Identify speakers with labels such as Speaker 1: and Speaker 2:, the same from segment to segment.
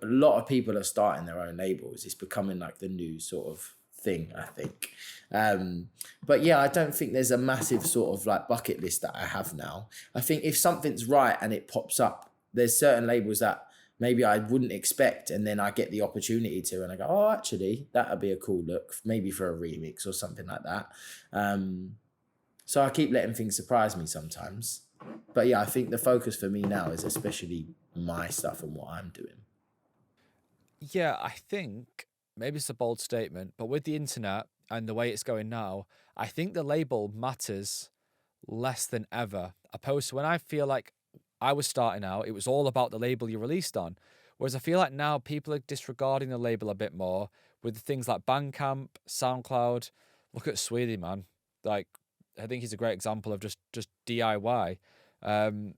Speaker 1: lot of people are starting their own labels. It's becoming like the new sort of thing, I think. But yeah, I don't think there's a massive sort of like bucket list that I have now. I think if something's right and it pops up, there's certain labels that maybe I wouldn't expect, and then I get the opportunity to, and I go, oh, actually, that would be a cool look, maybe for a remix or something like that. So I keep letting things surprise me sometimes. But yeah, I think the focus for me now is especially my stuff and what I'm doing.
Speaker 2: Yeah, I think maybe it's a bold statement, but with the internet and the way it's going now, I think the label matters less than ever. Opposed to when I feel like I was starting out, it was all about the label you released on. Whereas I feel like now people are disregarding the label a bit more with things like Bandcamp, SoundCloud. Look at Sweetie, man. Like, I think he's a great example of just DIY. And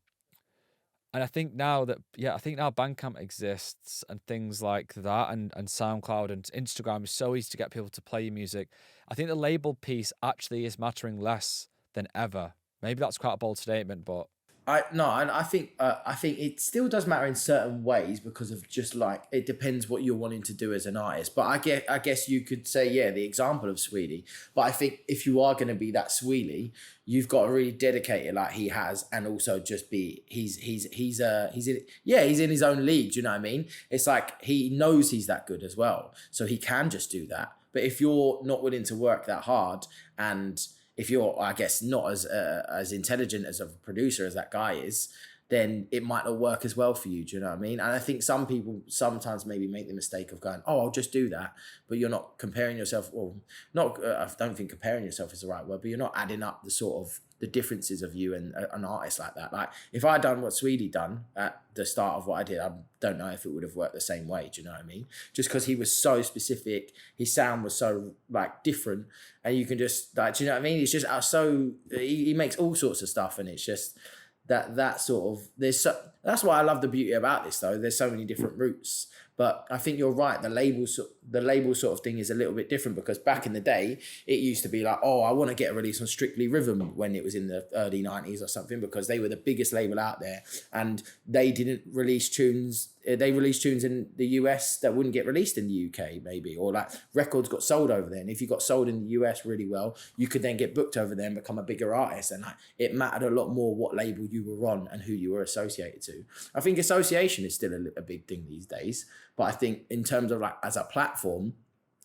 Speaker 2: I think now Bandcamp exists and things like that, and SoundCloud and Instagram is so easy to get people to play your music. I think the label piece actually is mattering less than ever. Maybe that's quite a bold statement, but
Speaker 1: I think it still does matter in certain ways, because of just like, it depends what you're wanting to do as an artist. But I guess you could say, yeah, the example of Sweetie. But I think if you are going to be that Sweetie, you've got to really dedicate it like he has, and also just be he's in his own league. Do you know what I mean? It's like he knows he's that good as well, so he can just do that. But if you're not willing to work that hard, and if you're, I guess, not as intelligent as a producer as that guy is, then it might not work as well for you. Do you know what I mean? And I think some people sometimes maybe make the mistake of going, oh, I'll just do that. But you're not comparing yourself, or not, I don't think comparing yourself is the right word, but you're not adding up the sort of the differences of you and an artist like that. Like if I done what Sweetie done at the start of what I did, I don't know if it would have worked the same way. Do you know what I mean? Just because he was so specific, his sound was so like different, and you can just like, do you know what I mean? It's just so he makes all sorts of stuff, and it's just that sort of that's why I love the beauty about this though. There's so many different routes. But I think you're right. The label sort of thing is a little bit different, because back in the day, it used to be like, oh, I want to get a release on Strictly Rhythm when it was in the early 90s or something, because they were the biggest label out there, and they didn't release tunes. They released tunes in the US that wouldn't get released in the UK, maybe, or like records got sold over there. And if you got sold in the US really well, you could then get booked over there and become a bigger artist. And like, it mattered a lot more what label you were on and who you were associated to. I think association is still a big thing these days. But I think in terms of like as a platform,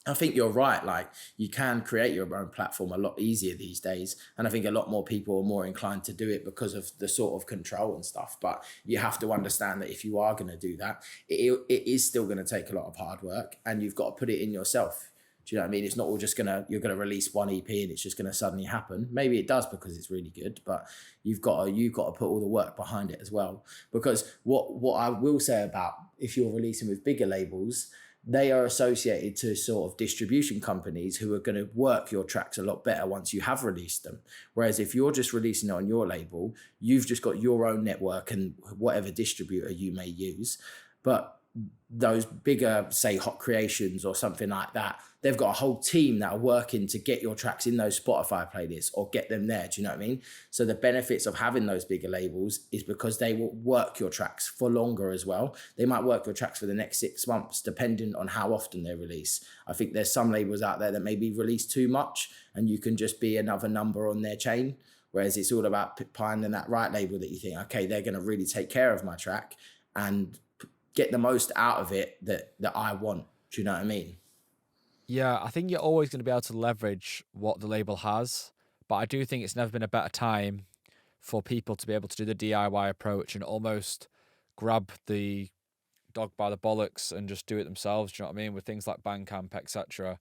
Speaker 1: I think you're right. Like you can create your own platform a lot easier these days. And I think a lot more people are more inclined to do it because of the sort of control and stuff. But you have to understand that if you are going to do that, it is still going to take a lot of hard work, and you've got to put it in yourself. Do you know what I mean? It's not all just you're going to release one EP and it's just going to suddenly happen. Maybe it does because it's really good, but you've got to put all the work behind it as well. Because what I will say about if you're releasing with bigger labels, they are associated to sort of distribution companies who are going to work your tracks a lot better once you have released them. Whereas if you're just releasing it on your label, you've just got your own network and whatever distributor you may use. But those bigger, say, Hot Creations or something like that, they've got a whole team that are working to get your tracks in those Spotify playlists or get them there. Do you know what I mean? So the benefits of having those bigger labels is because they will work your tracks for longer as well. They might work your tracks for the next 6 months, depending on how often they release. I think there's some labels out there that maybe release too much and you can just be another number on their chain. Whereas it's all about finding that right label that you think, okay, they're going to really take care of my track and get the most out of it that I want. Do you know what I mean?
Speaker 2: yeah, I think you're always going to be able to leverage what the label has, but I do think it's never been a better time for people to be able to do the DIY approach and almost grab the dog by the bollocks and just do it themselves. Do you know what I mean? With things like Bandcamp, etc.